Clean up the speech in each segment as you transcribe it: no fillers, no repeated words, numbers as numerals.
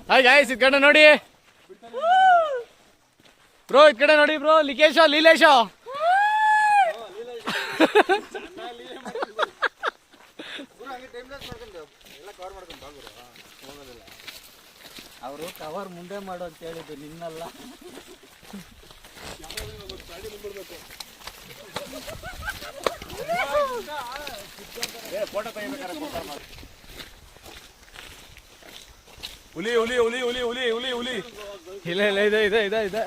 Hi guys, ಇದ್ ಕಡೆ ನೋಡಿ ಬ್ರೋ, ಇದ್ ಕಡೆ ನೋಡಿ ಬ್ರೋ. ಲಿಕೇಶ, ಲೀಲೇಶ. ಅವರು ಕವರ್ ಮುಂದೆ ಮಾಡು ಅಂತ ಹೇಳಿದ್ದು, ನಿನ್ನಲ್ಲ. ಹುಲಿ ಹುಲಿ ಹುಲಿ ಹುಲಿ ಹುಲಿ ಹುಲಿ ಹುಲಿ ಇಲ್ಲ ಇಲ್ಲ, ಇದೆ ಇದೆ ಇದೆ ಇದೆ.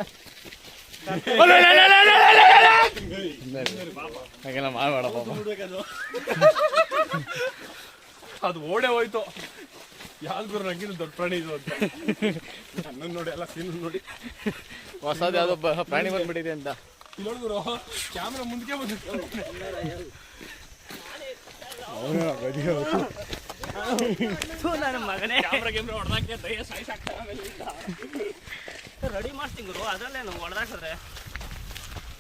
ಹಾಗೆಲ್ಲ ಮಾಡಬೇಡ ಪಾಪ. ಅದು ಓಡೇ ಹೋಯ್ತು. ಯಾವ್ದು ಗುರು ನಂಗಿನ ದೊಡ್ಡ ಪ್ರಾಣಿ ಇದು ಅಂತ. ನನ್ನನ್ನು ನೋಡಿ, ಎಲ್ಲ ಸೀನ್ ನೋಡಿ ಹೊಸದು ಯಾವ್ದೋ ಪ್ರಾಣಿ ಬಂದ್ಬಿಟ್ಟಿದೆ ಅಂತ. ಇಲ್ಲಿ ನೋಡಿದ್ರು ಕ್ಯಾಮ್ರಾ ಮುಂದಕ್ಕೆ ಬಂದಿತ್ತು. ನನ್ನ ಮಗನೇ ಕ್ಯಾಮ್ರಾ ಹೊಡೆದಾಕೆ ದಯ ಸಾಯ್ಸಾಕ್ತ ರೆಡಿ ಮಾಡ್ತೀನಿ ಗುರು. ಅದರಲ್ಲೇನು ಹೊಡೆದಾಕಿದ್ರೆ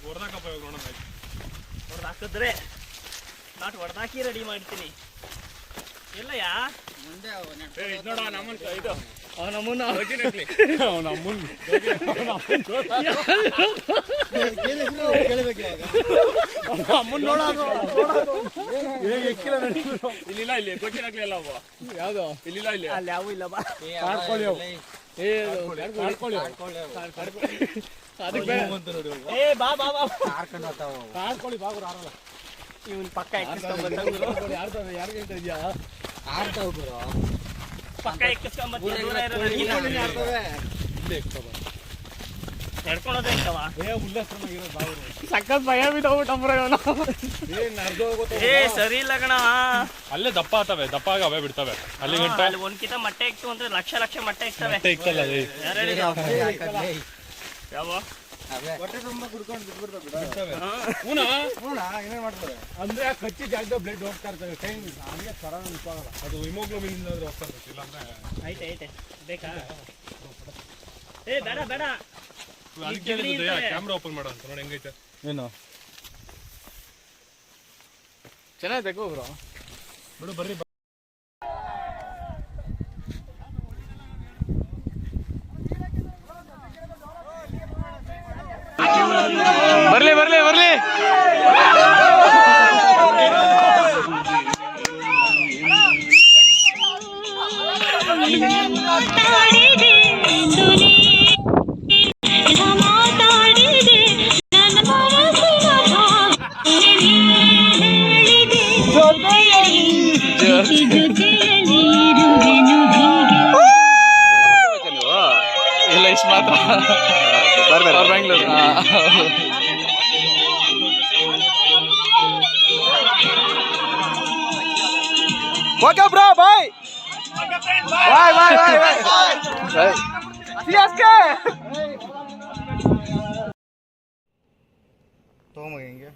ಹೊಡೆದಾಕಪ್ಪ ಇವಾಗ ನೋಡೋಣ. ಹೊಡೆದಾಕಿದ್ರೆ ನಾಟ್ ಹೊಡೆದಾಕಿ ರೆಡಿ ಮಾಡ್ತೀನಿ. ಎಲ್ಲಯ್ಯ ಮುಂದೆ ನೋಡ ನಮ್ಮನ್ ಇದು ನಮ್ಮನ್ನ ಅಮ್ಮನ್ ನೋಡೋದು ಇಲ್ಲಿಲ್ಲ, ಇಲ್ಲಿ ಕೋಚಿನ ಹಾಕ್ಲಿಲ್ಲ ಅವ. ಯಾವ್ದು ಇಲ್ಲಿಲ್ಲ, ಇಲ್ಲಿ ಅಲ್ಲಿ ಯಾವ ಇಲ್ಲ ಬಾ. ಕಾಡ್ಕೊಳ್ಳಿ ಅವು. ಅದಕ್ಕೆ ಏ ಬಾ ಬಾ ಬಾ ಕಾಡ್ಕೊಳ್ಳಿ ಬಾಗುರು ಆರಲ್ಲ. ಇವನ್ ಪಕ್ಕ ಯಾರು ಹೇಳ್ತಾ ಇದ್ಯಾ? ಪಕ್ಕ ನಡ್ಕೊಳೋದೇ ಇರ್ತವ. ಸಕ್ಕತ್ ಭಯ ಬಿದ್ದೋಗ್ಬಿಟ್ಟಂಬ್ರ ಇವನು. ಏ ಸರಿ ಇಲ್ಲ ಕಣ. ಅಲ್ಲೇ ದಪ್ಪ ಆತವೆ, ದಪ್ಪ ಆಗಿ ಅವೇ ಬಿಡ್ತವೆ. ಅಲ್ಲಿ ಗಂಟ ಅಲ್ಲಿ ಒಂದ್ಕಿತ ಮೊಟ್ಟೆ ಇಕ್ತು ಅಂದ್ರೆ ಲಕ್ಷ ಲಕ್ಷ ಮೊಟ್ಟೆ ಇಕ್ತವೆ. ಇಕ್ಕಲ್ಲ. ಯಾರು ಹೇಳಿದ್ರು? ಯಾವ ಹೊಟ್ಟೆ ತುಂಬ ಕುಡ್ಕೊಂಡು ಬಿಟ್ಬಿಡ್ತಾವೆ. ಏನೇನ್ ಮಾಡ್ತಾರೆ ಅಂದ್ರೆ ಕಚ್ಚಿ ಜಾಗದ ಬ್ಲಡ್ ಹೋಗ್ತಾ ಇರ್ತವೆ. ಟೈಮ್ ಹಂಗೆ ಸರ ನಿಂತ್ಕೋಗಲ್ಲ. ಅದು ಹಿಮೋಗ್ಲೋಬಿನ್ ಹೋಗ್ತಾ ಇರ್ತದೆ. ಇಲ್ಲ ಅಂದ್ರೆ ಐತೆ ಐತೆ ಬೇಕಾ? ಏ ಬೇಡ ಬೇಡ. ಅದಕ್ಕೆ ಕ್ಯಾಮ್ರಾ ಓಪನ್ ಮಾಡೋ ಅಂತ ನೋಡಿ ಹೆಂಗೈತೆ. ಏನು ಚೆನ್ನಾಗಿ ತೆಗೋ ಬ್ರೋ. ಬಿಡು ಬರ್ರಿ. ಬರ್ಲಿ ಬರ್ಲಿ ಬರ್ಲಿ. ಇಲ್ಲ ಇಷ್ಟು ಮಾತ್ರ. ಬೆಂಗಳೂರು. ಓಕೆ ಬ್ರೋ, ಬಾಯ್ ಬಾಯ್ ಬಾಯ್ ಬಾಯ್ ಬಾಯ್. ಸಿಎಸ್ಕೆ ತಗೊಂಬ ಹಿಂಗೆ.